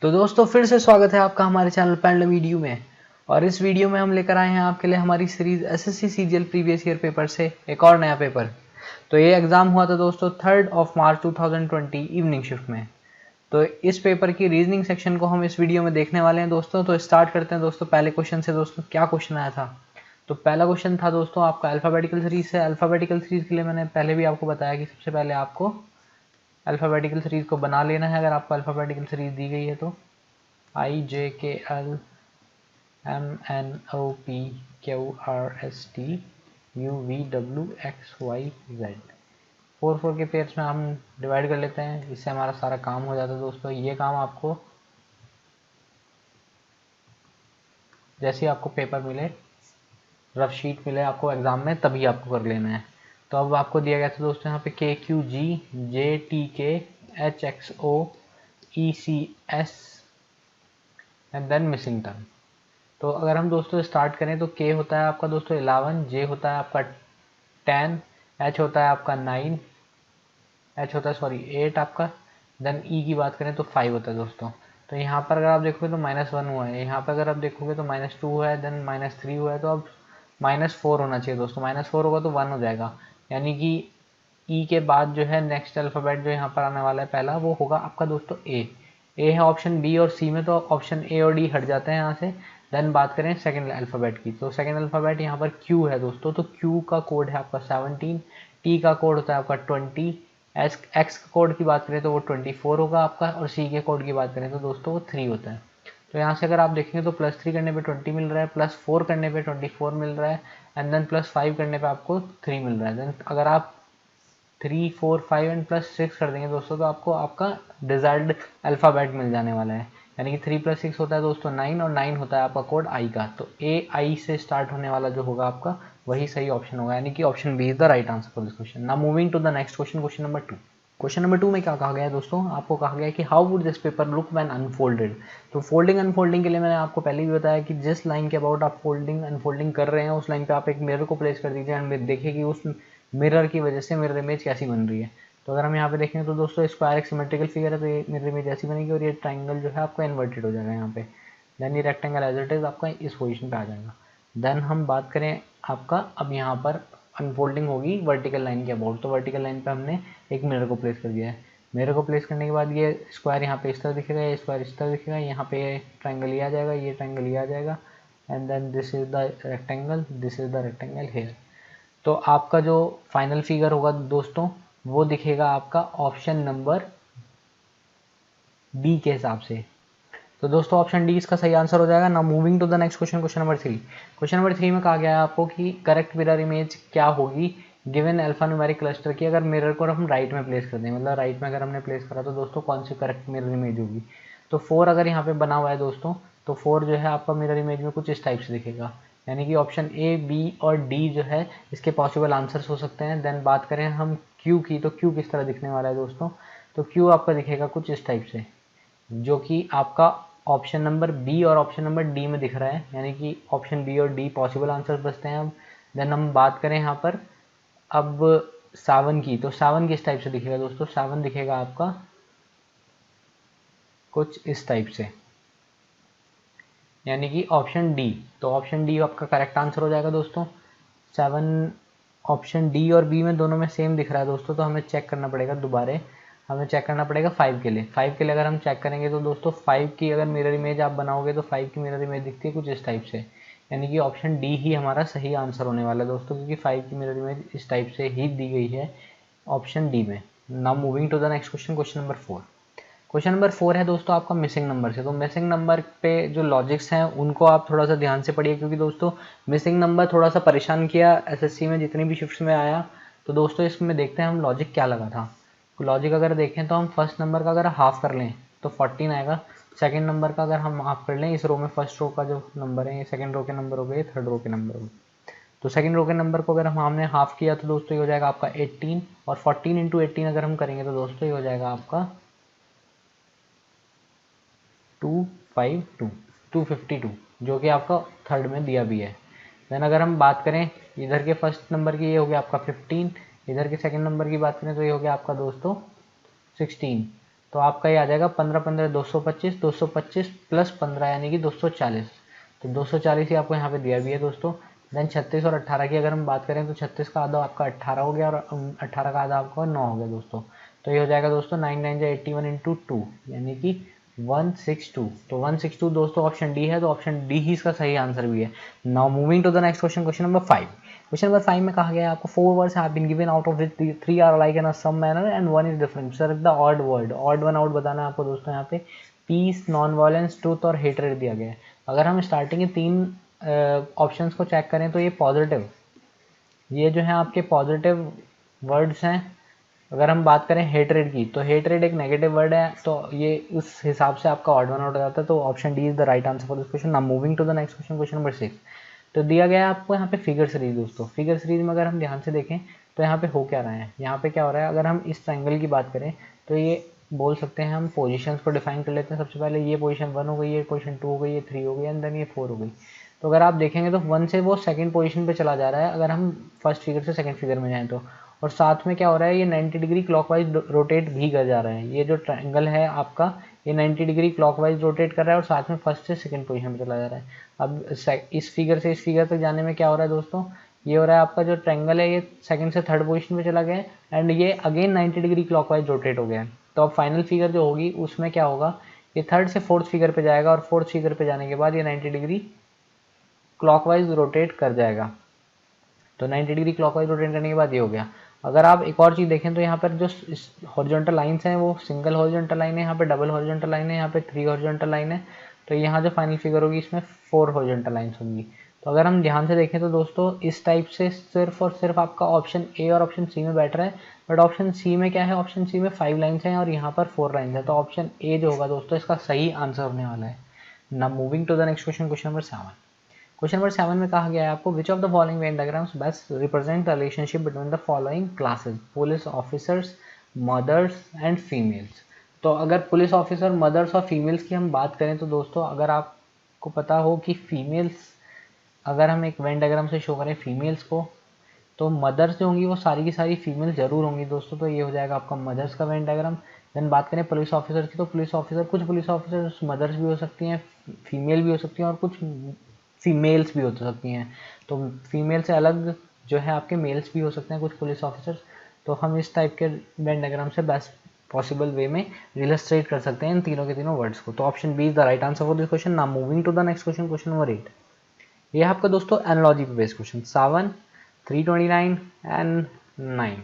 तो दोस्तों फिर से स्वागत है आपका हमारे चैनल पेंडुलम वीडियो में। और इस वीडियो में हम लेकर आए हैं आपके लिए हमारी series SSC CGL previous year paper से एक और नया पेपर। तो ये एग्जाम हुआ था दोस्तों 3 मार्च 2020 इवनिंग शिफ्ट में। तो इस पेपर की रीजनिंग सेक्शन को हम इस वीडियो में देखने वाले हैं दोस्तों। तो स्टार्ट करते हैं दोस्तों पहले क्वेश्चन से। दोस्तों क्या क्वेश्चन आया था? तो पहला क्वेश्चन था दोस्तों आपका अल्फाबेटिकल सीरीज से। अल्फाबेटिकल सीरीज के लिए मैंने पहले भी आपको बताया कि सबसे पहले आपको अल्फाबेटिकल सीरीज को बना लेना है। अगर आपको अल्फाबेटिकल सीरीज दी गई है तो IJKLMNOPQRSTUVWXYZ 4 के पेयर्स में हम डिवाइड कर लेते हैं। इससे हमारा सारा काम हो जाता है दोस्तों। ये काम आपको जैसे आपको पेपर मिले, रफ शीट मिले आपको एग्जाम में, तभी आपको कर लेना है। तो अब आपको दिया गया था दोस्तों यहाँ पे KQGJTKHXOECS and then missing term. तो अगर हम दोस्तों स्टार्ट करें तो K होता है आपका दोस्तों 11, J होता है आपका 10, H होता है आपका 9, H होता है 8 आपका। देन E की बात करें तो 5 होता है दोस्तों। तो यहाँ पर अगर आप देखोगे तो -1 हुआ है, यहाँ पर अगर आप देखोगे तो -2 है, देन -3 हुआ है। तो अब -4 होना चाहिए दोस्तों। -4 होगा तो 1 हो जाएगा, यानी कि ई के बाद जो है नेक्स्ट अल्फ़ाबेट जो यहाँ पर आने वाला है पहला, वो होगा आपका दोस्तों ए है ऑप्शन बी और सी में। तो ऑप्शन ए और डी हट जाते हैं यहाँ से। देन बात करें सेकंड अल्फ़ाबेट की, तो सेकंड अल्फ़ाबेट यहाँ पर क्यू है दोस्तों। तो क्यू का कोड है आपका 17, टी का कोड होता है आपका 20, एक्स का कोड की बात करें तो वो 24 होगा आपका, और सी के कोड की बात करें तो दोस्तों वो 3 होता है। तो यहाँ से अगर आप देखेंगे तो +3 करने पे 20 मिल रहा है, +4 करने पे 24 मिल रहा है, एंड देन +5 करने पे आपको 3 मिल रहा है। देन अगर आप 3, 4, 5 एंड +6 कर देंगे दोस्तों तो आपको आपका डिजायर्ड अल्फ़ाबेट मिल जाने वाला है। यानी कि 3 + 6 होता है दोस्तों 9, और 9 होता है आपका कोड आई का। तो ए आई से स्टार्ट होने वाला जो होगा आपका, वही सही ऑप्शन होगा, यानी कि option B is the right answer for this question. Now moving to the next question, question number 2। Question number 2 में क्या कहा गया है दोस्तों? आपको कहा गया है कि how would this paper look when unfolded. तो फोल्डिंग अनफोल्डिंग के लिए मैंने आपको पहले भी बताया कि जिस लाइन के अबाउट आप फोल्डिंग अनफोल्डिंग कर रहे हैं, उस लाइन पे आप एक मिरर को प्लेस कर दीजिए एंड देखिए कि उस मिरर की वजह से मिरर इमेज कैसी बन रही है। तो अगर हम यहाँ पे देखें तो दोस्तों स्क्वायर एक सिमेट्रिकल फिगर है, तो ये मिरर इमेज ऐसी बनेगी, और ये ट्राइंगल जो है आपका इन्वर्टेड हो जाएगा यहाँ पे। देन ये रेक्टेंगल एज इट इज आपका इस पोजीशन पे आ जाएगा। देन हम बात करें आपका, अब यहाँ पर अनफोल्डिंग होगी वर्टिकल लाइन के अबाउट। तो वर्टिकल लाइन पे हमने एक मिरर को प्लेस कर दिया है। मिरर को प्लेस करने के बाद ये स्क्वायर यहाँ पे इस तरह दिखेगा, ये स्क्वायर इस तरह दिखेगा, यहाँ पे ये ट्राइंगल ये आ जाएगा, ये ट्राइंगल ये आ जाएगा, and then this is the rectangle, this is the rectangle here. तो आपका जो फाइनल फिगर होगा दोस्तों, वो दिखेगा आपका ऑप्शन नंबर डी के हिसाब से। तो दोस्तों ऑप्शन डी इसका सही आंसर हो जाएगा। Now moving to the next question, question number 3। Question number 3 में कहा गया है आपको कि करेक्ट मिरर इमेज क्या होगी गिवन अल्फा न्यूमेरिक क्लस्टर की। अगर मिरर को हम राइट में प्लेस कर दें, मतलब राइट में अगर हमने प्लेस करा, तो दोस्तों कौन सी करेक्ट मिरर इमेज होगी? तो 4 अगर यहाँ पे बना हुआ है दोस्तों, तो 4 जो है आपका मिरर इमेज में कुछ इस टाइप से दिखेगा, यानी कि ऑप्शन ए, बी और डी जो है इसके पॉसिबल आंसर्स हो सकते हैं। देन बात करें हम क्यू की, तो क्यू किस तरह दिखने वाला है दोस्तों? तो क्यू आपका दिखेगा कुछ इस टाइप से, जो कि आपका ऑप्शन नंबर बी और ऑप्शन नंबर डी में दिख रहा है, यानी कि ऑप्शन बी और डी पॉसिबल आंसर बचते हैं। अब देन हम बात करें यहाँ पर अब 7 की, तो 7 किस टाइप से दिखेगा दोस्तों? 7 दिखेगा आपका कुछ इस टाइप से, यानी कि ऑप्शन डी। तो ऑप्शन डी आपका करेक्ट आंसर हो जाएगा दोस्तों। 7 ऑप्शन डी और बी में दोनों में सेम दिख रहा है दोस्तों, तो हमें चेक करना पड़ेगा दोबारा। हमें चेक करना पड़ेगा 5 के लिए। 5 के लिए अगर हम चेक करेंगे तो दोस्तों 5 की अगर मिरर इमेज आप बनाओगे तो 5 की मिरर इमेज दिखती है कुछ इस टाइप से, यानी कि ऑप्शन डी ही हमारा सही आंसर होने वाला है दोस्तों, क्योंकि 5 की मिरर इमेज इस टाइप से ही दी गई है ऑप्शन डी में। Now moving to the next question, question number 4। Question number 4 है दोस्तों आपका मिसिंग नंबर से। तो मिसिंग नंबर पे जो लॉजिक्स हैं उनको आप थोड़ा सा ध्यान से पढ़िए, क्योंकि दोस्तों मिसिंग नंबर थोड़ा सा परेशान किया एसएससी में जितनी भी शिफ्ट्स में आया। तो दोस्तों इसमें देखते हैं हम लॉजिक क्या लगा था। लॉजिक अगर देखें तो हम फर्स्ट नंबर का अगर हाफ कर लें तो 14 आएगा। सेकंड नंबर का अगर हम हाफ कर लें, इस रो में फर्स्ट रो का जो नंबर है, ये सेकंड रो के नंबर हो गए, थर्ड रो के नंबर हो गए। तो सेकंड रो के नंबर को अगर हमने हाफ किया तो दोस्तों ये हो जाएगा आपका 18, और 14 इंटू 18 अगर हम करेंगे तो दोस्तों ये हो जाएगा आपका 252, जो कि आपका थर्ड में दिया भी है। देन अगर हम बात करें इधर के फर्स्ट नंबर की, ये हो गया आपका 15, इधर के सेकंड नंबर की बात करें तो ये हो गया आपका दोस्तों 16। तो आपका ये आ जाएगा 15 15 225, 225 प्लस 15 यानी कि 240। तो 240 ही आपको यहाँ पे दिया भी है दोस्तों। देन 36 और 18 की अगर हम बात करें तो 36 का आधा आपका 18 हो गया और 18 का आधा आपका 9 हो गया दोस्तों। तो ये हो जाएगा दोस्तों 9 9 81 इंटू 2 यानी कि 162। तो 162 दोस्तों ऑप्शन डी है, तो ऑप्शन डी ही इसका सही आंसर भी है। Now moving to the next question, question number 5। Question number 5 में कहा गया है आपको 4 words have been given out of which 3 are like in a some manner and 1 is different. Select the odd word. Odd one out बताना है आपको दोस्तों। यहाँ पे पीस, नॉन वायलेंस, ट्रूथ और हेटरेड दिया गया है। अगर हम स्टार्टिंग के 3 ऑप्शंस को चेक करें तो ये पॉजिटिव, ये जो है आपके पॉजिटिव वर्ड्स हैं। अगर हम बात करें हेटरेड की तो हेटरेड एक नेगेटिव वर्ड है, तो ये उस हिसाब से आपका ऑड वन आउट हो जाता है। तो option D is the right answer for this question. Now moving to the next question, question number 6। तो दिया गया है आपको यहाँ पे फिगर सीरीज दोस्तों। फिगर सीरीज में अगर हम ध्यान से देखें तो यहाँ पे हो क्या रहा है, यहाँ पे क्या हो रहा है, अगर हम इस ट्राइंगल की बात करें तो ये बोल सकते हैं हम पोजीशंस को डिफाइन कर लेते हैं। सबसे पहले ये पोजीशन 1 हो गई, ये पोजीशन 2 हो गई, ये 3 हो गई एंड देन ये 4 हो गई। तो अगर आप देखेंगे तो 1 से वो सेकंड पोजीशन पे चला जा रहा है अगर हम फर्स्ट फिगर से सेकंड फिगर में जाएं तो। और साथ में क्या हो रहा है, ये 90 डिग्री क्लॉकवाइज रोटेट भी कर जा रहा है। ये जो ट्राइंगल है आपका ये 90 डिग्री क्लॉकवाइज रोटेट कर रहा है और साथ में फर्स्ट से सेकंड पोजीशन पे चला जा रहा है। अब इस फिगर से इस फिगर तक जाने में क्या हो रहा है दोस्तों, ये हो रहा है आपका जो ट्रायंगल है ये सेकंड से थर्ड पोजीशन में चला गया है एंड ये अगेन 90 डिग्री क्लॉकवाइज रोटेट हो गया है। तो अब फाइनल फिगर जो होगी उसमें क्या होगा, ये थर्ड से फोर्थ फिगर पे जाएगा और फोर्थ फिगर पे जाने के बाद ये 90 डिग्री क्लॉकवाइज रोटेट कर जाएगा। तो 90 डिग्री क्लॉकवाइज रोटेट करने के बाद ये हो गया। अगर आप एक और चीज़ देखें तो यहाँ पर जो हॉरिजॉन्टल लाइंस हैं वो सिंगल हॉरिजॉन्टल लाइन है, यहाँ पे डबल हॉरिजॉन्टल लाइन है, यहाँ पे 3 हॉरिजॉन्टल लाइन है। तो यहाँ जो फाइनल फिगर होगी इसमें 4 हॉरिजॉन्टल लाइंस होंगी। तो अगर हम ध्यान से देखें तो दोस्तों इस टाइप से सिर्फ और सिर्फ आपका ऑप्शन ए और ऑप्शन सी में बैठ रहा है, बट ऑप्शन सी में क्या है, ऑप्शन सी में 5 लाइन्स हैं और यहाँ पर 4 लाइन्स है। तो ऑप्शन ए जो होगा दोस्तों इसका सही आंसर होने वाला है। Now moving to the next question, question number 7। Question number 7 में कहा गया है आपको which of the following Venn diagrams best represent the relationship between the following classes, police officers, mothers and females. तो अगर पुलिस ऑफिसर, मदर्स और females की हम बात करें तो दोस्तों अगर आपको पता हो कि फीमेल्स, अगर हम एक वेन डायग्राम से शो करें फीमेल्स को तो मदर्स जो होंगी वो सारी की सारी फीमेल जरूर होंगी दोस्तों। तो ये हो जाएगा आपका मदर्स का वेन डायग्राम। देन बात करें पुलिस ऑफिसर की तो पुलिस ऑफिसर, कुछ पुलिस ऑफिसर मदर्स भी हो सकती हैं, फीमेल भी हो सकती हैं और कुछ फीमेल्स भी हो सकती हैं। तो फीमेल से अलग जो है आपके मेल्स भी हो सकते हैं कुछ पुलिस ऑफिसर्स। तो हम इस टाइप के वेन डायग्राम से बेस्ट पॉसिबल वे में इलस्ट्रेट कर सकते हैं इन तीनों के तीनों वर्ड्स को। तो option B is the right answer for this question. Now moving to the next question, question number 8। ये आपका दोस्तों एनालॉजी पे बेस्ड क्वेश्चन 7, 329 एंड 9।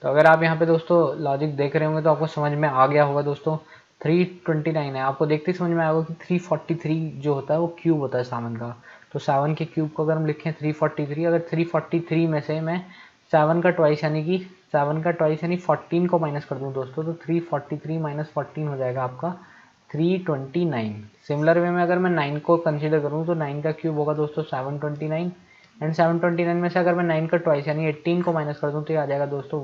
तो अगर आप यहाँ पे दोस्तों लॉजिक देख रहे होंगे तो आपको समझ में आ गया होगा दोस्तों। 329 है, आपको देखते ही समझ में आएगा कि 343 जो होता है वो क्यूब होता है 7 का। तो 7 के क्यूब को अगर हम लिखें 343, अगर 343 में से मैं 7 का ट्वाइस यानी कि 7 का ट्वाइस यानी 14 को माइनस कर दूं दोस्तों तो 343 माइनस 14 हो जाएगा आपका 329। सिमिलर वे में अगर मैं 9 को कंसीडर करूँ तो 9 का क्यूब होगा दोस्तों 729 एंड 729 में से अगर मैं 9 का ट्वाइस यानी 18 को माइनस कर दूं तो ये आ जाएगा दोस्तों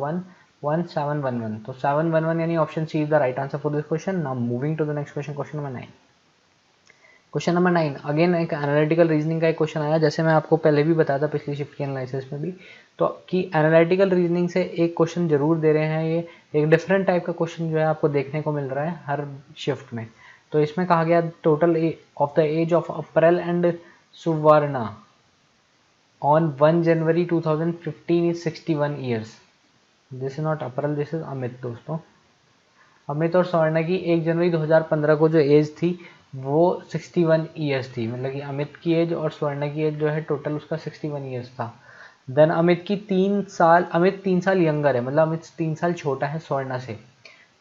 11711। तो 711 यानी option C is the right answer for this question. Now moving to the next question, question number 9। Question number 9 again एक एनालिटिकल रीजनिंग का एक क्वेश्चन आया, जैसे मैं आपको पहले भी बताया था पिछली शिफ्ट के एनालिसिस में भी, तो कि एनालिटिकल रीजनिंग से एक क्वेश्चन जरूर दे रहे हैं। ये एक डिफरेंट टाइप का क्वेश्चन जो है आपको देखने को मिल रहा है हर शिफ्ट में। तो इसमें कहा गया total of the age of April and Suvarna on 1 January 2015 is 61 years. This is not April, this is Amit दोस्तों। अमित और स्वर्णा की 1 जनवरी 2015 को जो एज थी वो 61 ईयर्स थी, मतलब कि अमित की एज और स्वर्णा की एज जो है टोटल उसका 61 ईयर्स था। देन अमित 3 साल यंगर है, मतलब अमित 3 साल छोटा है स्वर्णा से।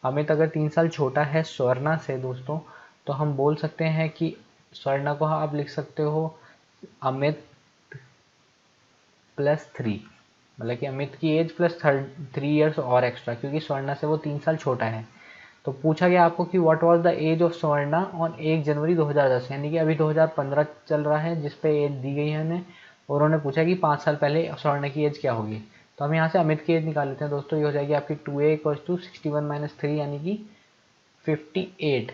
अमित अगर 3 साल छोटा है स्वर्णा से दोस्तों तो हम बोल सकते हैं कि स्वर्णा को आप लिख सकते हो अमित +3, मतलब कि अमित की एज प्लस 3 ईयर्स और एक्स्ट्रा, क्योंकि स्वर्णा से वो 3 साल छोटा है। तो पूछा गया आपको कि what was the age of Swarna on 1 January 2010, यानी कि अभी 2015 चल रहा है जिस पे एज दी गई है उन्हें, और उन्होंने पूछा कि 5 साल पहले स्वर्णा की एज क्या होगी। तो हम यहाँ से अमित की एज निकाल लेते हैं दोस्तों। ये हो जाएगी आपकी 2a = 61 - 3 यानी कि 58।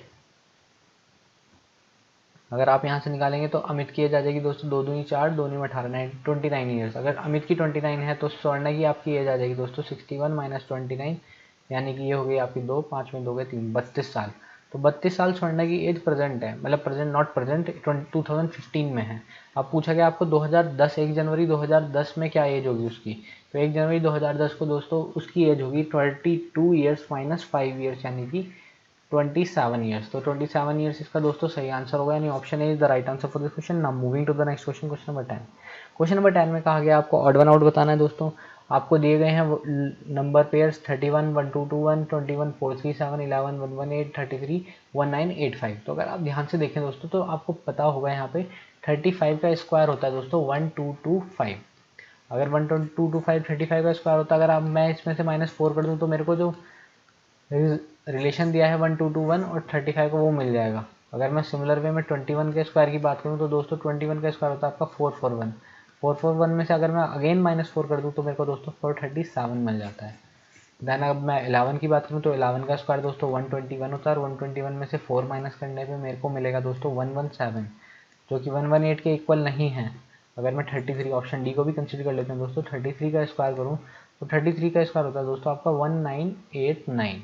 अगर आप यहाँ से निकालेंगे तो अमित की एज आ जाएगी दोस्तों 2 दूनी 4, 2 में 18, 29 ईयर्स। अगर अमित की 29 है तो स्वर्णा की आपकी एज आ जाएगी दोस्तों 61 - 29 यानी कि ये हो गई आपकी 2, 5 में 2 गए 3, 32 साल। तो 32 साल छोड़ने की एज प्रेजेंट है, मतलब प्रेजेंट नॉट प्रेजेंट, 2015 में है। अब पूछा गया आपको 2010, 1 जनवरी 2010 में क्या एज होगी उसकी। तो 1 जनवरी 2010 को दोस्तों उसकी एज होगी 22 ईयर्स माइनस 5 ईयर्स, यानी कि 27 ईयर्स। तो 27 ईयर्स इसका दोस्तों सही आंसर होगा, यानी option A is the right answer for this question. Now moving to the next question, question number 10। Question number 10 में कहा गया आपको ऑड वन आउट बताना है दोस्तों। आपको दिए गए हैं नंबर पेयर्स 31, 1221, 21, 437, 11, 118, 33, 1985। तो अगर आप ध्यान से देखें दोस्तों तो आपको पता होगा यहाँ पे 35 का स्क्वायर होता है दोस्तों 1225। अगर 1225 35 का स्क्वायर होता है, अगर आप मैं इसमें से -4 कर दूँ तो मेरे को जो रिलेशन दिया है 1221 और 35 को वो मिल जाएगा। अगर मैं सिमिलर वे में 21 के स्क्वायर की बात करूँ तो दोस्तों 21 का स्क्वायर होता है आपका 441। 441 में से अगर मैं अगेन -4 कर दूँ तो मेरे को दोस्तों 437 मिल जाता है। देन अब मैं 11 की बात करूँ तो 11 का स्क्वायर दोस्तों 121 होता है, और 121 में से 4 माइनस करने पे मेरे को मिलेगा दोस्तों 117, जो कि 118 के इक्वल नहीं है। अगर मैं 33 ऑप्शन डी को भी कंसिडर कर लेते हैं दोस्तों, 33 का स्क्वायर करूँ तो 33 का स्क्वायर होता है दोस्तों आपका 1989।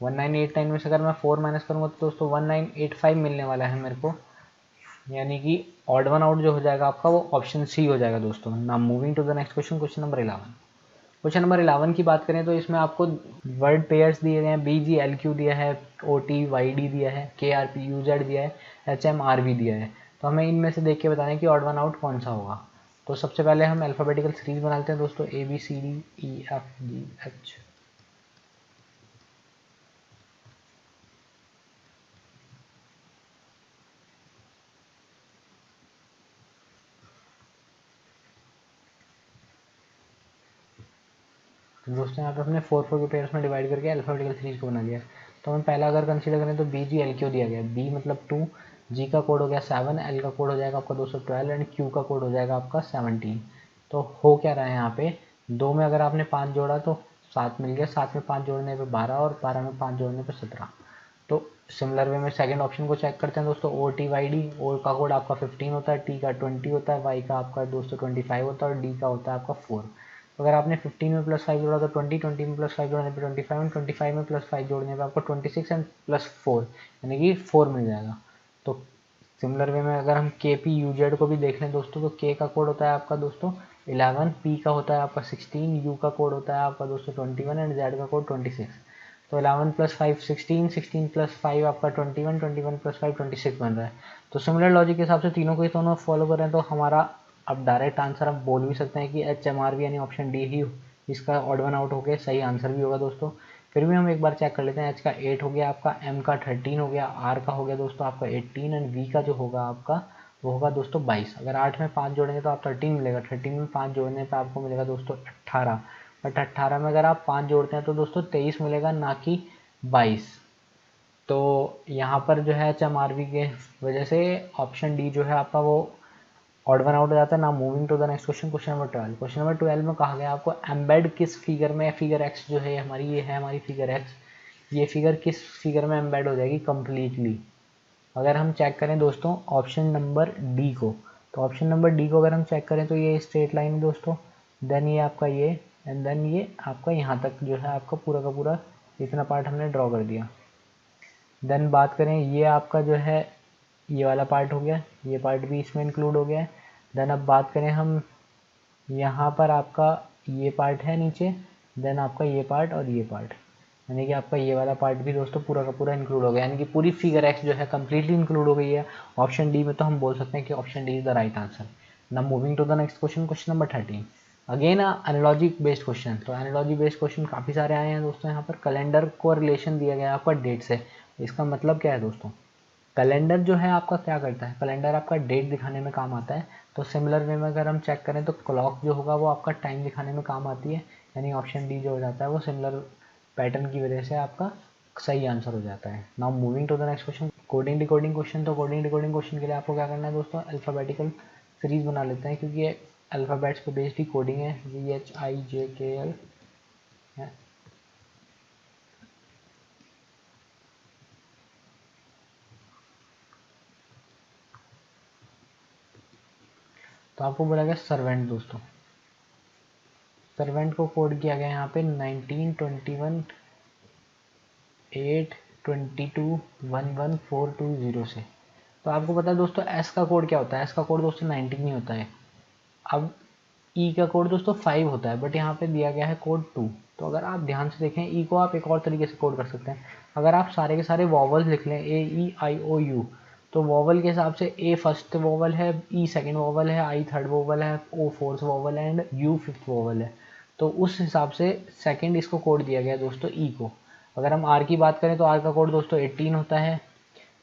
1989 में से अगर मैं 4 माइनस करूँगा तो दोस्तों 1985 मिलने वाला है मेरे को, यानी कि ऑड वन आउट जो हो जाएगा आपका वो ऑप्शन सी हो जाएगा दोस्तों। Now moving to the next question, question number 11। Question number 11 की बात करें तो इसमें आपको वर्ड पेयर्स दिए गए हैं, बी जी एल क्यू दिया है, ओ टी वाई डी दिया है, के आर पी यू जेड दिया है, एच एम आर बी दिया है। तो हमें इनमें से देख के बताना है कि ऑड वन आउट कौन सा होगा। तो सबसे पहले हम अल्फ़ाबेटिकल सीरीज बना लेते हैं दोस्तों, A B C D E F G H. तो दोस्तों यहाँ पे हमने 4 के पेयर्स में डिवाइड करके अल्फ़ाबेटिकल सीरीज को बना लिया। तो हम पहला अगर कंसीडर करें तो बी जी एल क्यू दिया गया, बी मतलब 2, जी का कोड हो गया 7, एल का कोड हो जाएगा आपका 212 एंड क्यू का कोड हो जाएगा आपका 17। तो हो क्या रहा है यहाँ पे, 2 में अगर आपने 5 जोड़ा तो 7 मिल गया, 7 में 5 जोड़ने पे 12 और 12 में 5 जोड़ने पे 17। तो सिमिलर वे में सेकंड ऑप्शन को चेक करते हैं दोस्तों, ओ टी वाई डी। ओ का कोड आपका 15 होता है, टी का 20 होता है, वाई का आपका दोस्तों 25 होता है और डी का होता है आपका 4। तो अगर आपने 15 में +5 जोड़ा तो 20, 20 में +5 जोड़ने पे 25 एंड 25 में +5 जोड़ने पे आपको 26 एंड +4 यानी कि 4 मिल जाएगा। तो सिमिलर वे में अगर हम के पी यू जेड को भी देख लें दोस्तों, तो के का कोड होता है आपका दोस्तों 11, पी का होता है आपका 16, यू का कोड होता है आपका दोस्तों 21 एंड जेड का कोड 26। तो 11 + 5 16, 16 + 5 आपका 21, 21 + 5 26 बन रहा है। तो सिमिलर लॉजिक के हिसाब से तीनों को ही दोनों फॉलो कर रहे हैं, तो हमारा अब डायरेक्ट आंसर आप बोल भी सकते हैं कि एच एम आर बी यानी ऑप्शन डी ही इसका ऑड वन आउट होकर सही आंसर भी होगा दोस्तों। फिर भी हम एक बार चेक कर लेते हैं, एच का 8 हो गया आपका, एम का 13 हो गया, आर का हो गया दोस्तों आपका 18 एंड वी का जो होगा आपका वो होगा दोस्तों 22। अगर 8 में 5 जोड़ेंगे तो आप 13 मिलेगा, 13 में 5 जोड़ने पर आपको मिलेगा दोस्तों 18। बट 18 में अगर आप 5 जोड़ते हैं तो दोस्तों 23 मिलेगा, ना कि 22। तो यहाँ पर जो है एच एम आर बी के वजह से ऑप्शन डी जो है आपका वो ऑड वन आउट हो जाता है। ना moving to the next question, question number 12। Question number 12 में कहा गया आपको एम्बेड किस फिगर में, फिगर एक्स जो है हमारी, ये है हमारी फिगर एक्स, ये फिगर किस फिगर में एम्बेड हो जाएगी कम्प्लीटली। अगर हम चेक करें दोस्तों ऑप्शन नंबर डी को, तो ऑप्शन नंबर डी को अगर हम चेक करें तो ये स्ट्रेट लाइन है दोस्तों, देन ये आपका ये, एंड देन ये आपका यहाँ तक जो है आपका पूरा का पूरा इतना पार्ट हमने ड्रॉ कर दिया। देन बात करें ये आपका जो है ये वाला पार्ट हो गया, ये पार्ट भी इसमें इंक्लूड हो गया है। देन अब बात करें हम यहाँ पर आपका ये पार्ट है नीचे, देन आपका ये पार्ट और ये पार्ट, यानी कि आपका ये वाला पार्ट भी दोस्तों पूरा का पूरा इंक्लूड हो गया, यानी कि पूरी फिगर एक्स जो है कम्प्लीटली इंक्लूड हो गई है ऑप्शन डी में। तो हम बोल सकते हैं कि option D is the right answer. Now moving to the next question, question number 13। Again analogy based question. तो एनालॉजी बेस्ड क्वेश्चन काफ़ी सारे आए हैं दोस्तों। यहाँ पर कैलेंडर को रिलेशन दिया गया है आपका डेट से। इसका मतलब क्या है दोस्तों, कैलेंडर जो है आपका क्या करता है, कैलेंडर आपका डेट दिखाने में काम आता है। तो सिमिलर वे में अगर हम चेक करें तो क्लॉक जो होगा वो आपका टाइम दिखाने में काम आती है, यानी ऑप्शन डी जो हो जाता है वो सिमिलर पैटर्न की वजह से आपका सही आंसर हो जाता है। Now moving to the next question, coding decoding question. तो कोडिंग डिकोडिंग क्वेश्चन के लिए आपको क्या करना है दोस्तों, अल्फ़ाबेटिकल सीरीज बना लेते हैं, क्योंकि ये अल्फ़ाबेट्स पे बेस्ड ही कोडिंग है, GHIJKL है। तो आपको बोला गया सर्वेंट दोस्तों, सर्वेंट को कोड किया गया यहाँ पे 1921 8221142 से। तो आपको पता है दोस्तों एस का कोड क्या होता है, एस का कोड दोस्तों 19 ही होता है। अब ई का कोड दोस्तों 5 होता है, बट यहाँ पे दिया गया है कोड 2। तो अगर आप ध्यान से देखें ई को आप एक और तरीके से कोड कर सकते हैं। अगर आप सारे के सारे वॉवल्स लिख लें ए ई आई ओ यू, तो वॉवल के हिसाब से ए फर्स्ट वॉवल है, ई सेकेंड वॉवल है, आई थर्ड वॉवल है, ओ फोर्थ वॉवल है एंड यू फिफ्थ वॉवल है। तो उस हिसाब से सेकेंड इसको कोड दिया गया दोस्तों ई को। अगर हम आर की बात करें तो आर का कोड दोस्तों 18 होता है।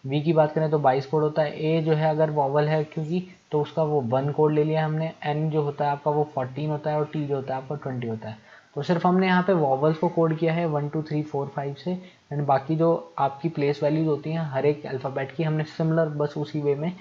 वी की बात करें तो 22 कोड होता है। ए जो है अगर वॉवल है क्योंकि तो उसका वो 1 कोड ले लिया हमने। एन जो होता है आपका वो 14 होता है और टी जो होता है आपका 20 होता है। तो सिर्फ हमने यहाँ पे वॉवल्स को कोड किया है 1 2 3 4 5 से, एंड बाकी जो आपकी प्लेस वैल्यूज होती हैं हर एक अल्फ़ाबेट की हमने सिमिलर बस उसी वे में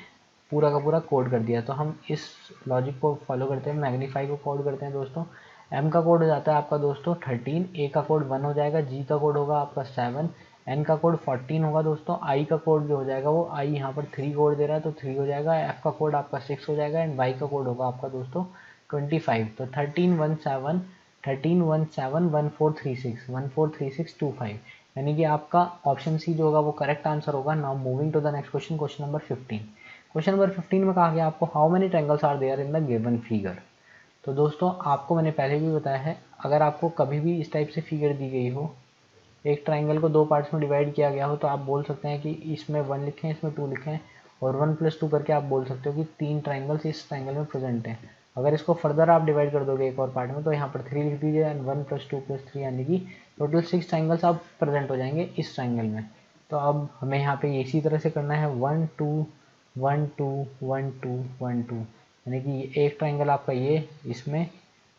पूरा का पूरा कोड कर दिया। तो हम इस लॉजिक को फॉलो करते हैं, मैग्नीफाई को कोड करते हैं दोस्तों। एम का कोड हो जाता है आपका दोस्तों 13, ए का कोड 1 हो जाएगा, जी का कोड होगा आपका 7, एन का कोड 14 होगा दोस्तों, आई का कोड जो हो जाएगा वो आई यहाँ पर 3 कोड दे रहा है तो 3 हो जाएगा, एफ का कोड आपका 6 हो जाएगा एंड वाई का कोड होगा आपका दोस्तों 25। तो 13171436 यानी कि आपका ऑप्शन सी जो होगा वो करेक्ट आंसर होगा। Now moving to the next question, question number 15। Question number 15 में कहा गया आपको how many triangles are there in the given figure. तो दोस्तों आपको मैंने पहले भी बताया है, अगर आपको कभी भी इस टाइप से फिगर दी गई हो, एक ट्राइंगल को 2 पार्ट्स में डिवाइड किया गया हो, तो आप बोल सकते हैं कि इसमें 1 लिखें, इसमें 2 लिखें और 1 + 2 करके आप बोल सकते हो कि 3 ट्राइंगल्स इस ट्राइंगल में प्रेजेंट हैं। अगर इसको फर्दर आप डिवाइड कर दोगे एक और पार्ट में तो यहाँ पर 3 लिख दीजिए एंड 1 + 2 + 3 यानी कि टोटल 6 ट्राइंगल्स आप प्रेजेंट हो जाएंगे इस ट्राइंगल में। तो अब हमें यहाँ पे इसी तरह से करना है 1 2 1 2 1 2 1 2, यानी कि एक ट्राइंगल आपका ये, इसमें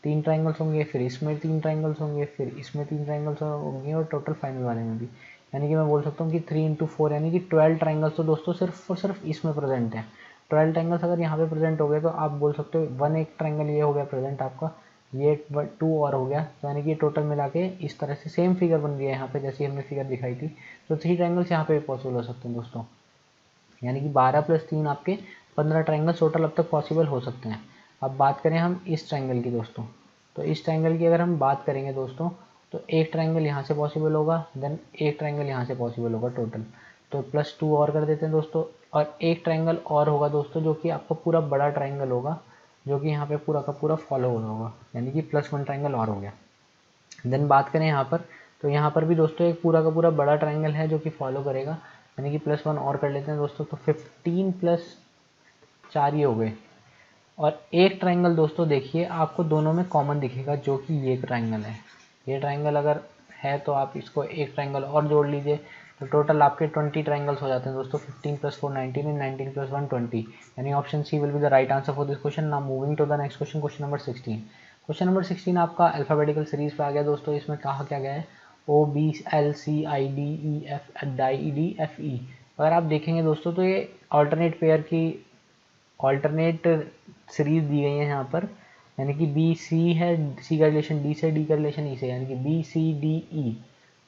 3 ट्राइंगल्स होंगे, फिर इसमें 3 ट्राइंगल्स होंगे, फिर इसमें 3 ट्राइंगल्स होंगे और टोटल फाइनल वाले में भी। यानी कि मैं बोल सकता हूँ कि 3 × 4 यानी कि 12 ट्राइंगल्स तो दोस्तों सिर्फ और सिर्फ इसमें प्रेजेंट हैं। 12 ट्राइंगल्स अगर यहाँ पे प्रेजेंट हो गए तो आप बोल सकते हो 1 एक ट्राइंगल ये हो गया प्रेजेंट आपका, ये 2 और हो गया, तो यानी कि टोटल मिला के इस तरह से सेम फिगर बन गई है यहाँ पे जैसी हमने फिगर दिखाई थी। तो 3 ट्राइंगल्स यहाँ पे पॉसिबल हो सकते हैं दोस्तों, यानी कि 12 + 3 आपके 15 ट्राइंगल्स टोटल अब तक पॉसिबल हो सकते हैं। अब बात करें हम इस ट्राइंगल की दोस्तों, तो इस ट्राइंगल की अगर हम बात करेंगे दोस्तों, तो एक ट्राइंगल यहाँ से पॉसिबल होगा, देन एक ट्राइंगल यहाँ से पॉसिबल होगा टोटल, तो +2 और कर देते हैं दोस्तों, और एक ट्राइंगल और होगा दोस्तों जो कि आपका पूरा बड़ा ट्राइंगल होगा, जो कि यहाँ पे पूरा का पूरा फॉलो हो रहा होगा, यानी कि +1 ट्राइंगल और हो गया। देन बात करें यहाँ पर, तो यहाँ पर भी दोस्तों एक पूरा का पूरा बड़ा ट्राइंगल है जो कि फॉलो करेगा, यानी कि +1 और कर लेते हैं दोस्तों, तो 15 + 4 ये हो गए। और एक ट्राइंगल दोस्तों देखिए आपको दोनों में कॉमन दिखेगा जो कि ये ट्राइंगल है। ये ट्राइंगल अगर है तो आप इसको एक ट्राइंगल और जोड़ लीजिए, तो टोटल आपके 20 ट्राइंगल्स हो जाते हैं दोस्तों। 15 + 4 19 एंड 19 + 1 20, यानी option C will be the right answer for this question. Now moving to the next question, question number 16। Question number 16 आपका अल्फाबेटिकल सीरीज पे आ गया दोस्तों। इसमें कहा क्या गया है OBLCIDEF अगर आप देखेंगे दोस्तों तो ये ऑल्टरनेट पेयर की ऑल्टरनेट सीरीज दी गई है यहाँ पर, यानी कि बी सी है, सी का रिलेशन डी से, डी का रिलेशन ई से, यानी कि BCDE।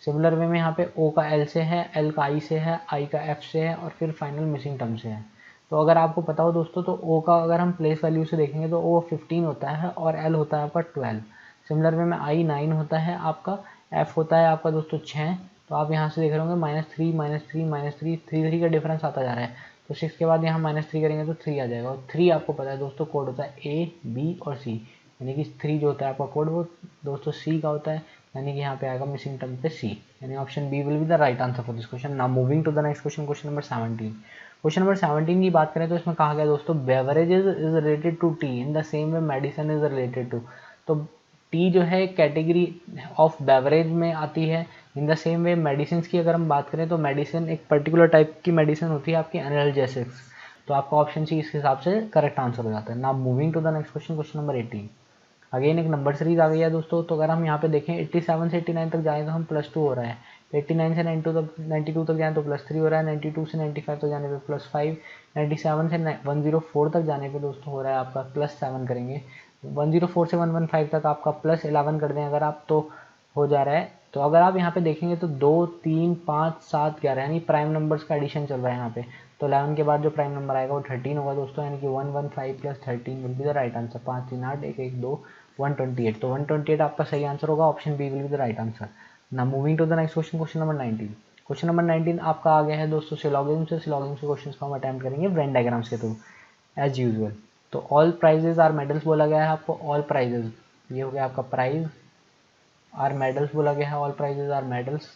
सिमिलर वे में यहाँ पे ओ का एल से है, एल का आई से है, आई का एफ से है और फिर फाइनल मिसिंग टर्म से है। तो अगर आपको पता हो दोस्तों तो ओ का अगर हम प्लेस वैल्यू से देखेंगे तो ओ 15 होता है और एल होता है आपका 12। सिमिलर वे में आई 9 होता है आपका, एफ होता है आपका दोस्तों 6। तो आप यहाँ से देख रहे होंगे -3 -3 -3 3 का डिफरेंस आता जा रहा है, तो 6 के बाद यहाँ -3 करेंगे तो 3 आ जाएगा। और 3 आपको पता है दोस्तों कोड होता है A B और C, यानी कि 3 जो होता है आपका कोड वो दोस्तों C का होता है, यानी कि यहाँ पे आएगा मिसिंग टर्म पे C, यानी option B will be the right answer for this question. Now moving to the next question, question number 17। Question number 17 की बात करें तो इसमें कहा गया दोस्तों beverages is related to tea in the same way medicine is related to. तो tea जो है कैटेगरी ऑफ बेवरेज में आती है, in the same way medicine की अगर हम बात करें तो मेडिसिन एक पर्टिकुलर टाइप की मेडिसिन होती है आपकी एनाल्जेसिक्स। तो आपका ऑप्शन सी इस हिसाब से करेक्ट आंसर हो जाता है। Now moving to the next question, question number 18। Again एक नंबर सीरीज आ गई है दोस्तों। तो अगर हम यहाँ पे देखें 87 से 89 तक जाएँ तो हम +2 हो रहा है, 89 से 92 तक जाएँ तो +3 हो रहा है, 92 से 95 तक जाने पे +5, 97 से 104 तक जाने पे दोस्तों हो रहा है आपका +7 करेंगे, 104 से 115 तक आपका +11 कर दें अगर आप तो हो जा रहा है। तो अगर आप यहाँ पे देखेंगे तो 2 3 5 7 11 यानी प्राइम नंबर्स का एडिशन चल रहा है यहाँ पे। तो 11 के बाद जो प्राइम नंबर आएगा वो 13 होगा दोस्तों, यानी कि 115 + 13 will be the right answer. 5 3 8 1 1 2 128, तो 128 आपका सही आंसर होगा, option B will be the right answer. Now moving to the next question, question number 19। Question number 19 आपका आ गया है दोस्तों सिलोगिज्म से। सिलोगिज्म से क्वेश्चन को हम अटेम्प्ट करेंगे वेन डायग्राम्स के थ्रू एज यूजुअल। तो ऑल प्राइजेज आर मेडल्स बोला गया है आपको, ऑल प्राइजेज ये हो गया आपका प्राइज, आर मेडल्स बोला गया है, all prizes are medals.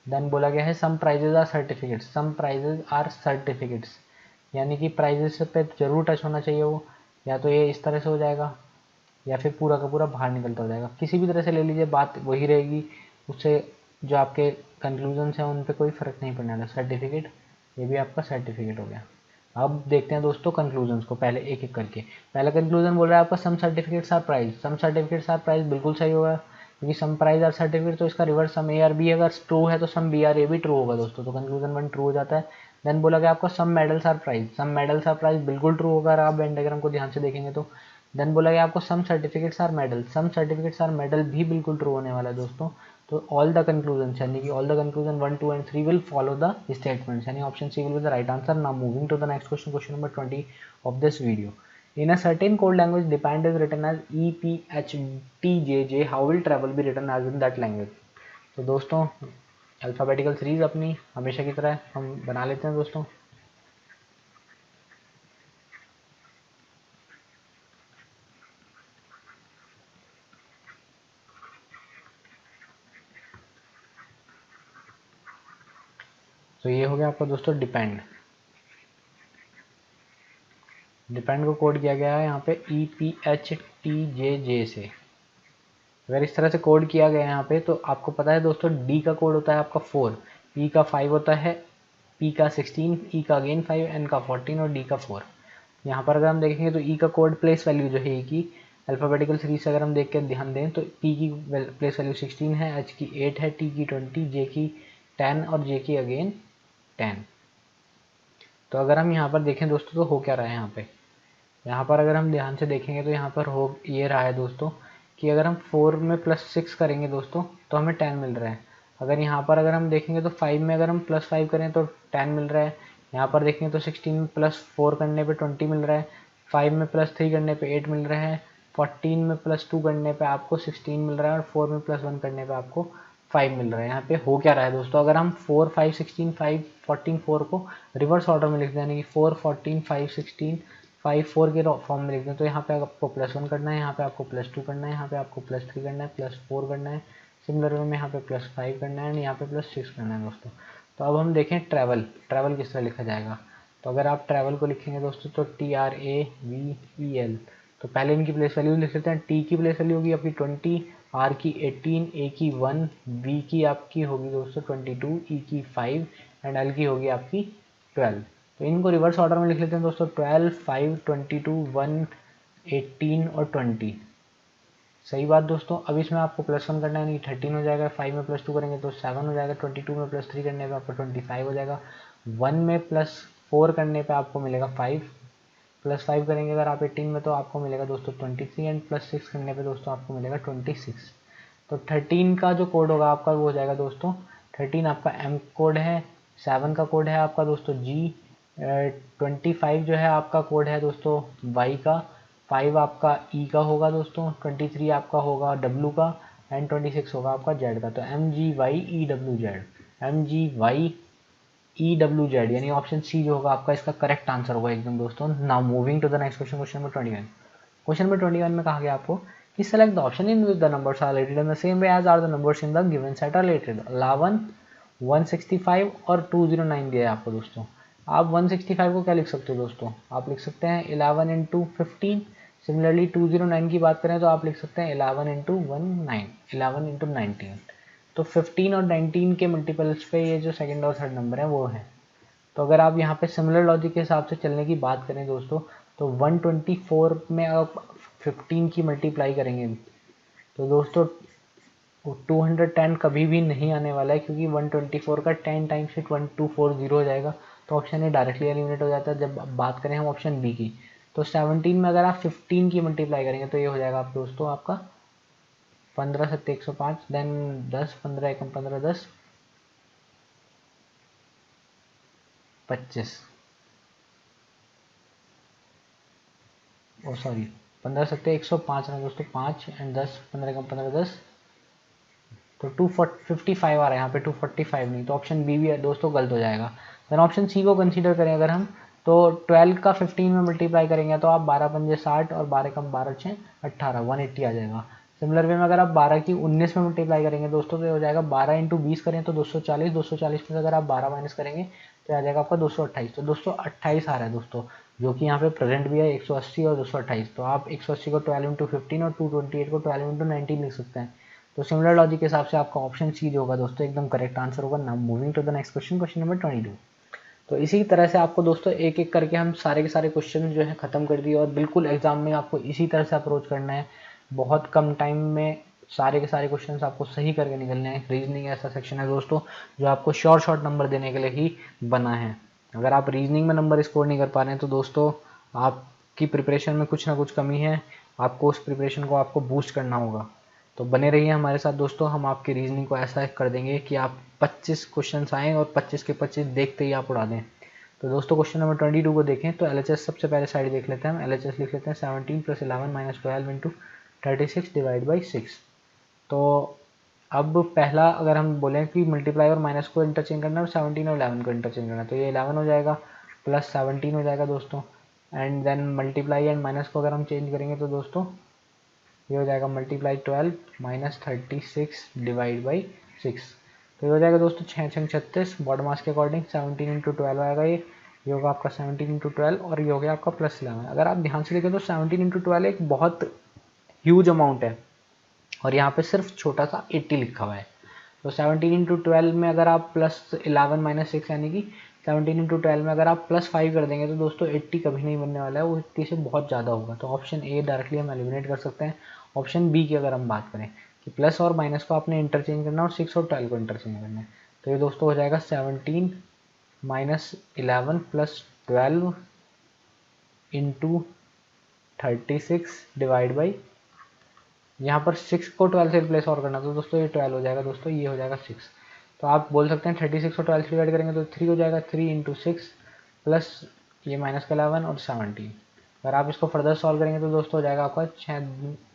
Then बोला गया है some prizes are certificates, some prizes are certificates, यानी कि प्राइजेस पे जरूर टच होना चाहिए वो, या तो ये इस तरह से हो जाएगा या फिर पूरा का पूरा बाहर निकलता हो जाएगा, किसी भी तरह से ले लीजिए, बात वही रहेगी, उससे जो आपके कंक्लूजन हैं उन पे कोई फर्क नहीं पड़ने वाला। सर्टिफिकेट, ये भी आपका सर्टिफिकेट हो गया। अब देखते हैं दोस्तों कंक्लूजन्स को पहले एक एक करके। पहला कंक्लूजन बोल रहा है आपका some certificates are prize, some certificates are prize बिल्कुल सही होगा, क्योंकि सम प्राइज आर सर्टिफिकेट तो इसका reverse some A are B अगर ट्रू है तो सम बी आर ए भी ट्रू होगा दोस्तों, तो कंक्लूजन 1 ट्रू हो जाता है। देन बोला गया आपको some medals are prize, some medals are prize बिल्कुल ट्रू होगा अगर आप वेन डायग्राम को ध्यान से देखेंगे तो। देन बोला गया आपको some certificates are medal, some certificates are medal भी बिल्कुल ट्रू होने वाला है दोस्तों। तो ऑल द कंक्लूजन यानी कि all the conclusion 1, 2 and 3 will follow the statements, यानी option C will be the right answer. Now moving to the next question, question number 20 of this video. In a certain code language, depend is written as EPHTJJ. How will travel be written as in that language? तो दोस्तों alphabetical series अपनी हमेशा की तरह हम बना लेते हैं दोस्तों। तो ये हो गया आपका दोस्तों डिपेंड, डिपेंड को कोड किया गया है यहाँ पे EPHTJJ से। अगर इस तरह से कोड किया गया है यहाँ पे तो आपको पता है दोस्तों डी का कोड होता है आपका 4, ई का 5 होता है, पी का 16, ई का अगेन 5, एन का 14 और डी का 4। यहाँ पर अगर हम देखेंगे तो ई का कोड प्लेस वैल्यू जो है ई की अल्फ़ाबेटिकल सीरीज से अगर हम देख के ध्यान दें तो पी की प्लेस वैल्यू 16 है, एच की 8 है, टी की 20, जे की 10 और जे की अगेन 10। तो अगर हम यहाँ पर देखें दोस्तों तो हो क्या रहा है यहाँ पे, यहाँ पर अगर हम ध्यान से देखेंगे तो यहाँ पर हो ये रहा है दोस्तों कि अगर हम 4 में +6 करेंगे दोस्तों तो हमें 10 मिल रहा है। अगर यहाँ पर अगर हम देखेंगे तो 5 में अगर हम +5 करें तो 10 मिल रहा है। यहाँ पर देखेंगे तो 16 में +4 करने पे 20 मिल रहा है, 5 में +3 करने पे 8 मिल रहा है, 14 में +2 करने पे आपको 16 मिल रहा है और 4 में +1 करने पे आपको 5 मिल रहा है। यहाँ पे हो क्या रहा है दोस्तों, अगर हम 4, 5, 16, 5, 14, 4 को रिवर्स ऑर्डर में लिख दें, यानी कि 4, 14, 5, 16, 5, 4 के फॉर्म में लिख दें, तो यहाँ पे आपको +1 करना है, यहाँ पे आपको +2 करना है, यहाँ पे आपको +3 करना है, +4 करना है, सिमिलर वे में यहाँ पे +5 करना है, यहाँ पे +6 करना है दोस्तों। तो अब हम देखें ट्रैवल, ट्रैवल किस तरह लिखा जाएगा। तो अगर आप ट्रैवल को लिखेंगे दोस्तों तो TRAVEL, तो पहले इनकी प्लेस वैल्यू लिख लेते हैं। टी की प्लेस वैल्यू होगी आपकी 20, आर की 18, ए की 1, वी की आपकी होगी दोस्तों 22, ई की 5 एंड एल की होगी आपकी 12। तो इनको रिवर्स ऑर्डर में लिख लेते हैं दोस्तों, 12, 5, 22, 1, 18 और 20। सही बात दोस्तों। अब इसमें आपको +1 करना है, यानी 13 हो जाएगा, 5 में +2 करेंगे तो 7 हो जाएगा, 22 में +3 करने पे आपको 25 हो जाएगा, 1 में +4 करने पे आपको मिलेगा 5, +5 करेंगे अगर आप 18 में तो आपको मिलेगा दोस्तों 23 एंड +6 करने पे दोस्तों आपको मिलेगा 26। तो 13 का जो कोड होगा आपका वो हो जाएगा दोस्तों 13 आपका M कोड है, 7 का कोड है आपका दोस्तों G, 25 जो है आपका कोड है दोस्तों Y का, 5 आपका E का होगा दोस्तों, 23 आपका होगा W का एंड 26 होगा आपका Z का। तो MGYEWZ, MGYEWZ यानी ऑप्शन सी जो होगा आपका इसका करेक्ट आंसर होगा एकदम दोस्तों। Now moving to the next question, question number 21। Question number 21 में कहा गया आपको कि select the option in which the numbers are related in the same way as are the numbers in the given set are related. 11, 165 और 209 दिया है आपको दोस्तों। आप 165 को क्या लिख सकते हो दोस्तों, आप लिख सकते हैं 11 इंटू 15। सिमिलरली 209 की बात करें तो आप लिख सकते हैं 11 इंटू 11 इंटू 19। तो 15 और 19 के मल्टीपल्स पे ये जो सेकंड और थर्ड नंबर है वो है। तो अगर आप यहाँ पे सिमिलर लॉजिक के हिसाब से चलने की बात करें दोस्तों तो 124 में आप 15 की मल्टीप्लाई करेंगे तो दोस्तों 210 कभी भी नहीं आने वाला है, क्योंकि 124 का 10 टाइम्स से 1240 हो जाएगा। तो ऑप्शन ए डायरेक्टली एलिमिनेट हो जाता है। जब बात करें हम ऑप्शन बी की तो 17 में अगर आप 15 की मल्टीप्लाई करेंगे तो ये हो जाएगा आप दोस्तों आपका 15 7 105, देन 10 15 एकम 15 10 25, ओ सॉरी 15 7 105 ना दोस्तों 5 एंड 10 15 कम 15 10, तो 255 आ रहा है यहाँ पे, 245 नहीं, तो ऑप्शन बी भी दोस्तों गलत हो जाएगा। देन ऑप्शन सी को कंसीडर करें अगर हम, तो 12 का 15 में मल्टीप्लाई करेंगे तो आप 12 पंजे 60 और 12 कम 12 6 18, 180 आ जाएगा। सिमिलर वे में अगर आप 12 की 19 में मल्टीप्लाई करेंगे दोस्तों तो ये हो जाएगा 12 इंटू 20 करें तो 240, 240 में से अगर आप 12 माइनस करेंगे तो आ जाएगा आपका 228, तो 228 आ रहा है दोस्तों, जो कि यहाँ पे प्रेजेंट भी है 180 और 228। तो आप 180 को 12 इंटू 15 और 228 को 12 इंटू 19 लिख सकते हैं। तो सिमिलर लॉजिक के हिसाब से आपका ऑप्शन सी जो होगा दोस्तों एकदम करेक्ट आंसर होगा। Now moving to the next question, question number 22। तो इसी तरह से आपको दोस्तों एक एक करके हम सारे के सारे क्वेश्चन जो है खत्म कर दिए, और बिल्कुल एग्जाम में आपको इसी तरह से अप्रोच करना है। बहुत कम टाइम में सारे के सारे क्वेश्चन आपको सही करके निकलने हैं। रीजनिंग ऐसा सेक्शन है दोस्तों जो आपको शॉर्ट नंबर देने के लिए ही बना है। अगर आप रीजनिंग में नंबर स्कोर नहीं कर पा रहे हैं तो दोस्तों आपकी प्रिपरेशन में कुछ ना कुछ कमी है, आपको उस प्रिपरेशन को आपको बूस्ट करना होगा। तो बने रहिए हमारे साथ दोस्तों, हम आपकी रीजनिंग को ऐसा कर देंगे कि आप 25 क्वेश्चन आएँ और 25 के 25 देखते ही आप उड़ा दें। तो दोस्तों क्वेश्चन नंबर 22 को देखें तो LHS सबसे पहले साइड देख लेते हैं हम। LHS लिख लेते हैं 17 + 11 - 12 इंटू 36 डिवाइड बाई 6। तो अब पहला अगर हम बोलें कि मल्टीप्लाई और माइनस को इंटरचेंज करना है, 17 और 11 को इंटरचेंज करना है, तो ये 11 हो जाएगा प्लस 17 हो जाएगा दोस्तों। And then multiply and minus को अगर हम चेंज करेंगे तो दोस्तों ये हो जाएगा मल्टीप्लाई 12 माइनस 36 डिवाइड बाई 6। तो ये हो जाएगा दोस्तों 6 6 36, बॉडी मास के अकॉर्डिंग 17 इंटू 12 आएगा। ये होगा आपका 17 इंटू 12 और ये हो गया आपका प्लस 11। अगर आप ध्यान से देखें तो 17 इंटू 12 एक बहुत ह्यूज अमाउंट है और यहाँ पे सिर्फ छोटा सा 80 लिखा हुआ है। तो 17 इंटू 12 में अगर आप प्लस 11 माइनस 6 यानी कि 17 इंटू 12 में अगर आप प्लस 5 कर देंगे तो दोस्तों 80 कभी नहीं बनने वाला है, वो 80 से बहुत ज़्यादा होगा। तो ऑप्शन ए डायरेक्टली हम एलिमिनेट कर सकते हैं। ऑप्शन बी की अगर हम बात करें कि प्लस और माइनस को आपने इंटरचेंज करना है और 6 और 12 को इंटरचेंज करना है, तो ये दोस्तों हो जाएगा 17 minus 11 plus 12 into 36 divide by, यहाँ पर 6 को 12 से रिप्लेस और करना तो दोस्तों ये 12 हो जाएगा दोस्तों, ये हो जाएगा 6। तो आप बोल सकते हैं 36 को 12 से डिवाइड करेंगे तो 3 हो जाएगा, 3 इंटू 6 प्लस ये माइनस का 11 और 17। अगर आप इसको फर्दर सॉल्व करेंगे तो दोस्तों हो जाएगा आपका 6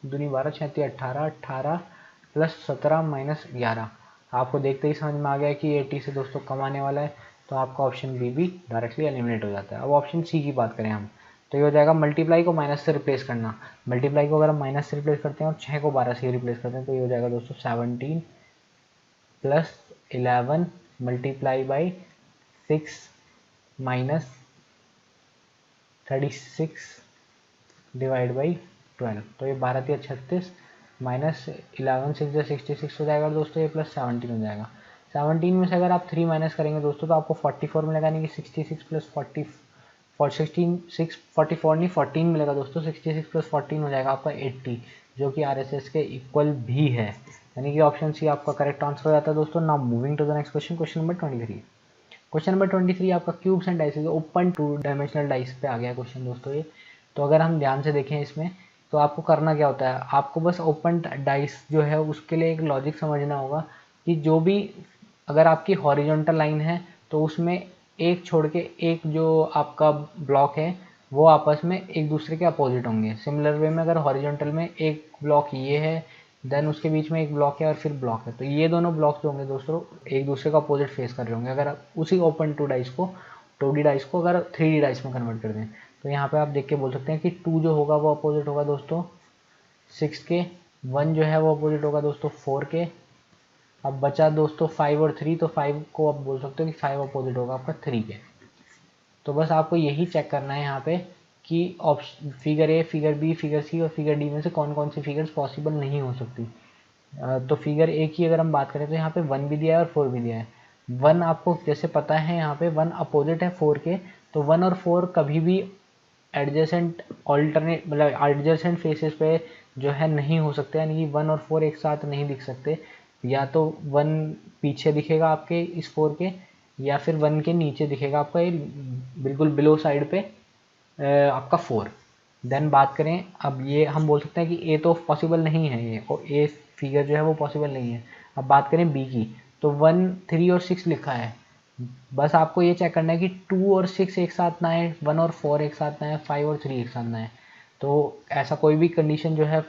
दूनी 12, 6 3 18, 18 प्लस 17 माइनस 11। आपको देखते ही समझ में आ गया कि 80 से दोस्तों कम आने वाला है, तो आपका ऑप्शन बी भी डायरेक्टली एलिमिनेट हो जाता है। अब ऑप्शन सी की बात करें हम, तो ये हो जाएगा मल्टीप्लाई को माइनस से रिप्लेस करना। मल्टीप्लाई को अगर हम माइनस से रिप्लेस करते हैं और 6 को 12 से रिप्लेस करते हैं तो ये हो जाएगा दोस्तों 17 plus 11 multiply by 6 minus 36 divide by 12। तो ये 12 या 36 माइनस 11 6 या 66 हो जाएगा दोस्तों, ये प्लस 17 हो जाएगा। 17 में से अगर आप 3 माइनस करेंगे दोस्तों तो आपको 44 मिलेगा, यानी कि 66 प्लस 40 44 नहीं 14 मिलेगा दोस्तों। 66 प्लस 14 हो जाएगा आपका 80, जो कि RSS के इक्वल भी है, यानी कि ऑप्शन सी आपका करेक्ट आंसर हो जाता है दोस्तों। Now moving to the next question, question number 23। Question number 23 आपका cubes and dice open 2 dimensional dice पे आ गया क्वेश्चन दोस्तों ये। तो अगर हम ध्यान से देखें इसमें तो आपको करना क्या होता है, आपको बस ओपन डाइस जो है उसके लिए एक लॉजिक समझना होगा कि जो भी अगर आपकी हॉरिजॉन्टल लाइन है तो उसमें एक छोड़ के एक जो आपका ब्लॉक है वो आपस में एक दूसरे के अपोजिट होंगे। सिमिलर वे में अगर हॉरिजॉन्टल में एक ब्लॉक ये है, देन उसके बीच में एक ब्लॉक है और फिर ब्लॉक है, तो ये दोनों ब्लॉक जो होंगे दोस्तों एक दूसरे का अपोजिट फेस कर रहे होंगे। अगर उसी ओपन 2 डाइस को 2D डाइस को अगर 3D डाइस में कन्वर्ट कर दें तो यहाँ पे आप देख के बोल सकते हैं कि 2 जो होगा वो अपोजिट होगा दोस्तों 6 के, 1 जो है वो अपोजिट होगा दोस्तों 4 के। अब बचा दोस्तों 5 और 3, तो 5 को आप बोल सकते हो कि 5 अपोजिट होगा आपका 3 के। तो बस आपको यही चेक करना है यहाँ पे कि option figure A, figure B, figure C और फिगर डी में से कौन कौन सी फिगर्स पॉसिबल नहीं हो सकती। तो फिगर ए की अगर हम बात करें तो यहाँ पे 1 भी दिया है और 4 भी दिया है। 1 आपको जैसे पता है यहाँ पे 1 अपोजिट है 4 के, तो 1 और 4 कभी भी एडजेसेंट ऑल्टरनेट मतलब एडजेसेंट फेसेस पे जो है नहीं हो सकते, यानी कि 1 और 4 एक साथ नहीं दिख सकते। या तो 1 पीछे दिखेगा आपके इस 4 के, या फिर 1 के नीचे दिखेगा आपका ये बिल्कुल बिलो साइड पे आपका 4। देन बात करें अब ये हम बोल सकते हैं कि ए तो पॉसिबल नहीं है, ये और ए फिगर जो है वो पॉसिबल नहीं है। अब बात करें बी की, तो 1 3 और 6 लिखा है। बस आपको ये चेक करना है कि 2 और 6 एक साथ ना आए, 1 और 4 एक साथ ना आए, 5 और 3 एक साथ ना आए। तो ऐसा कोई भी कंडीशन जो है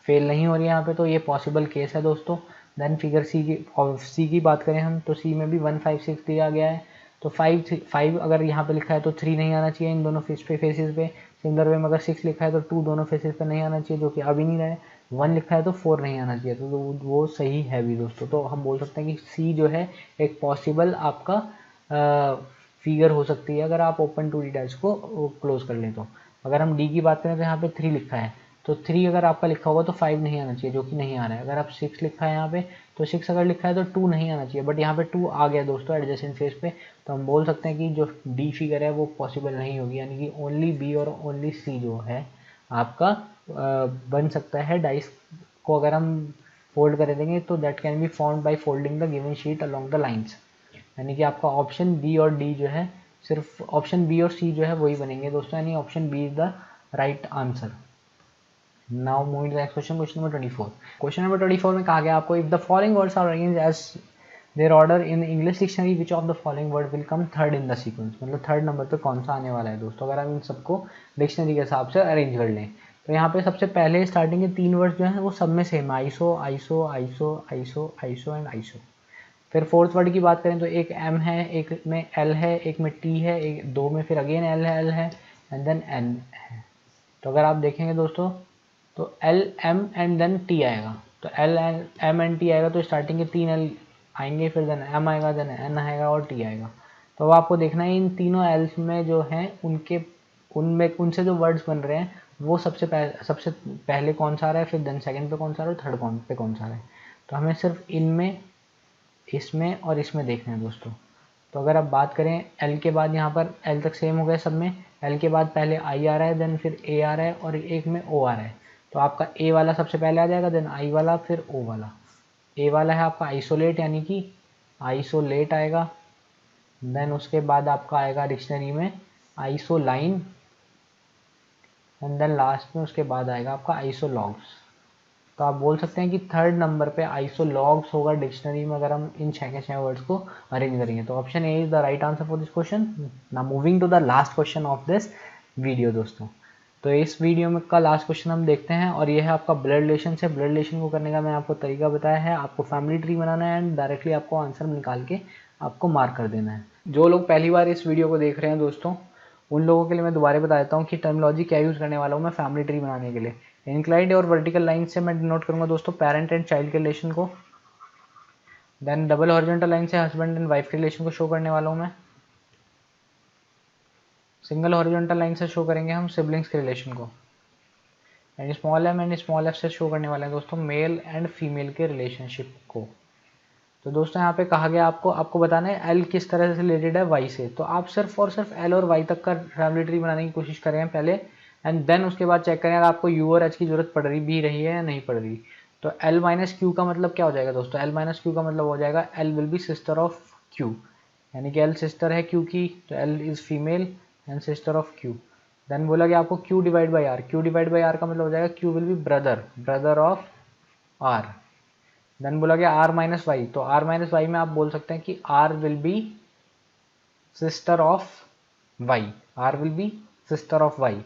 फेल नहीं हो रही है यहाँ पे, तो ये पॉसिबल केस है दोस्तों। देन फिगर सी की बात करें हम तो सी में भी 1 5 6 दिया गया है, तो 5 अगर यहाँ पे लिखा है तो 3 नहीं आना चाहिए इन दोनों फेसेस पे। सिमिलर वे में अगर 6 लिखा है तो 2 दोनों फेसेस पे नहीं आना चाहिए, जो कि आ भी नहीं रहा है। 1 लिखा है तो 4 नहीं आना चाहिए, तो वो सही है भी दोस्तों। तो हम बोल सकते हैं कि सी जो है एक पॉसिबल आपका फिगर हो सकती है अगर आप ओपन टू डी डैश को क्लोज कर लें तो। अगर हम डी की बात करें तो यहाँ पे 3 लिखा है, तो 3 अगर आपका लिखा होगा तो 5 नहीं आना चाहिए, जो कि नहीं आ रहा है। अगर आप 6 लिखा है यहाँ पे तो 6 अगर लिखा है तो 2 नहीं आना चाहिए, बट यहाँ पे 2 आ गया दोस्तों एडजेसेंट फेस पे। तो हम बोल सकते हैं कि जो डी फिगर है वो पॉसिबल नहीं होगी, यानी कि ओनली बी और ओनली सी जो है आपका बन सकता है। डाइस को अगर हम फोल्ड कर देंगे तो that can be found by folding the given sheet along the lines, यानी कि आपका ऑप्शन बी और डी जो है, सिर्फ ऑप्शन बी और सी जो है वही बनेंगे दोस्तों, यानी option B is the right answer. Now moving to the next question, question number 24। Question number 24 में कहा गया आपको, if the following words are arranged as their order in English dictionary which of the following word will come third in the sequence, मतलब third number पे कौन सा आने वाला है दोस्तों अगर हम इन सबको डिक्शनरी के हिसाब से अरेंज कर लें। तो यहाँ पे सबसे पहले स्टार्टिंग के 3 वर्ड्स जो हैं वो सब में same, iso iso iso iso iso and iso. फिर फोर्थ वर्ड की बात करें तो एक एम है, एक में एल है, एक में टी है, एक 2 में फिर अगेन एल है एंड देन एन है। तो अगर आप देखेंगे दोस्तों तो L M and then T आएगा, तो एल एम एंड टी आएगा तो स्टार्टिंग के 3 एल आएंगे, फिर देन एम आएगा, देन एन आएगा और टी आएगा। तो अब आपको देखना है इन तीनों एल्स में जो हैं उनसे जो वर्ड्स बन रहे हैं वो सबसे पहले कौन सा आ रहा है, फिर देन सेकंड पे कौन सा आ रहा है, थर्ड पे कौन सा आ रहा है। तो हमें सिर्फ इनमें, इसमें और इसमें देखना है दोस्तों। तो अगर आप बात करें एल के बाद, यहाँ पर एल तक सेम हो गया सब में, एल के बाद पहले आई आ रहा है, देन फिर ए आ रहा है और एक में ओ आ रहा है। तो आपका ए वाला सबसे पहले आ जाएगा, देन आई वाला, फिर ओ वाला। ए वाला है आपका आइसोलेट, यानी कि आइसोलेट आएगा। देन उसके बाद आपका आएगा डिक्शनरी में आइसोलाइन, एंड देन लास्ट में उसके बाद आएगा आपका आइसोलॉग्स। तो आप बोल सकते हैं कि थर्ड नंबर पे आइसोलॉग्स होगा डिक्शनरी में अगर हम इन 6 के 6 वर्ड्स को अरेंज करेंगे। तो option A is the right answer for this question. Now moving to the last question of this video दोस्तों। तो इस वीडियो में का लास्ट क्वेश्चन हम देखते हैं और ये है आपका ब्लड रिलेशन से। ब्लड रिलेशन को करने का मैं आपको तरीका बताया है, आपको फैमिली ट्री बनाना है एंड डायरेक्टली आपको आंसर निकाल के आपको मार्क कर देना है। जो लोग पहली बार इस वीडियो को देख रहे हैं दोस्तों, उन लोगों के लिए मैं दोबारा बता देता हूँ कि टर्मिनोलॉजी क्या यूज़ करने वाला हूँ मैं फैमिली ट्री बनाने के लिए। इंक्लाइंड और वर्टिकल लाइन से मैं डिनोट करूंगा दोस्तों पेरेंट एंड चाइल्ड के रिलेशन को। देन डबल हॉरिजॉन्टल लाइन से हस्बैंड एंड वाइफ के रिलेशन को शो करने वाला हूँ मैं। सिंगल हॉरिजॉन्टल लाइन से शो करेंगे हम सिबलिंग्स के रिलेशन को। And small M and small F से शो करने वाले हैं दोस्तों मेल एंड फीमेल के रिलेशनशिप को। तो दोस्तों यहाँ पे कहा गया आपको बताना है एल किस तरह से रिलेटेड है वाई से। तो आप सिर्फ और सिर्फ एल और वाई तक का फैमिली ट्री बनाने की कोशिश करें पहले, एंड देन उसके बाद चेक करें अगर आपको यू और एच की जरूरत पड़ रही है या नहीं पड़ रही। तो एल माइनस क्यू का मतलब क्या हो जाएगा दोस्तों, एल माइनस क्यू का मतलब हो जाएगा L will be sister of Q, यानी कि एल सिस्टर है क्यू की, तो L is female and sister of Q. Then बोला कि आपको Q divide by R, Q divide by R का मतलब हो जाएगा Q will be brother of R. Then बोला गया आर माइनस वाई, तो आर माइनस वाई में आप बोल सकते हैं कि R will be sister of Y, are will be sister of Y.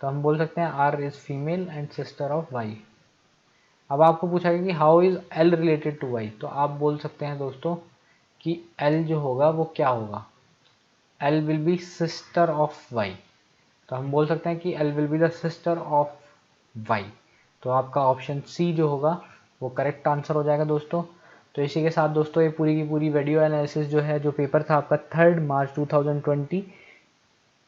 तो हम बोल सकते हैं R is female and sister of Y. अब आपको पूछा गया कि how is L related to Y, तो आप बोल सकते हैं दोस्तों कि एल जो होगा वो क्या होगा, L will be sister of Y. तो हम बोल सकते हैं कि L will be the sister of Y. तो आपका ऑप्शन सी जो होगा वो करेक्ट आंसर हो जाएगा दोस्तों। तो इसी के साथ दोस्तों ये पूरी की पूरी वीडियो एनालिसिस जो है, जो पेपर था आपका 3 मार्च 2020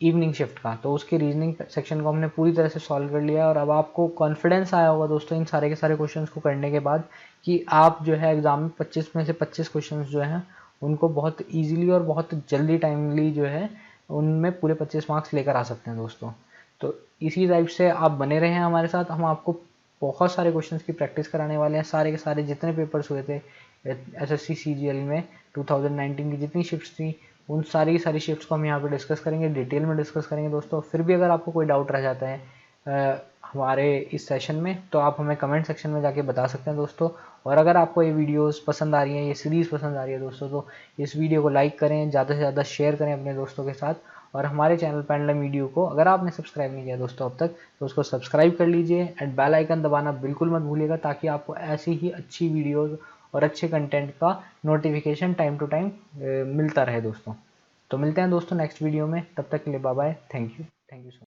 इवनिंग शिफ्ट का, तो उसके रीजनिंग सेक्शन को हमने पूरी तरह से सॉल्व कर लिया। और अब आपको कॉन्फिडेंस आया होगा दोस्तों इन सारे के सारे क्वेश्चंस को करने के बाद कि आप जो है एग्जाम में 25 में से 25 क्वेश्चंस जो हैं उनको बहुत ईजिली और बहुत जल्दी टाइमली जो है उनमें पूरे 25 मार्क्स लेकर आ सकते हैं दोस्तों। तो इसी टाइप से आप बने रहे हैं हमारे साथ, हम आपको बहुत सारे क्वेश्चंस की प्रैक्टिस कराने वाले हैं। सारे के सारे जितने पेपर्स हुए थे एसएससी सीजीएल में 2019 की जितनी शिफ्ट्स थी उन सारी की सारी शिफ्ट्स को हम यहाँ पे डिस्कस करेंगे, डिटेल में डिस्कस करेंगे दोस्तों। फिर भी अगर आपको कोई डाउट रह जाता है हमारे इस सेशन में तो आप हमें कमेंट सेक्शन में जाके बता सकते हैं दोस्तों। और अगर आपको ये वीडियोस पसंद आ रही हैं, ये सीरीज़ पसंद आ रही है दोस्तों, तो इस वीडियो को लाइक करें, ज़्यादा से ज़्यादा शेयर करें अपने दोस्तों के साथ। और हमारे चैनल पेंडुलम वीडियो को अगर आपने सब्सक्राइब नहीं किया दोस्तों अब तक, तो उसको सब्सक्राइब कर लीजिए एंड बेल आइकन दबाना बिल्कुल मत भूलिएगा, ताकि आपको ऐसी ही अच्छी वीडियोज़ और अच्छे कंटेंट का नोटिफिकेशन टाइम टू टाइम मिलता रहे दोस्तों। तो मिलते हैं दोस्तों नेक्स्ट वीडियो में, तब तक के लिए bye bye, thank you so much.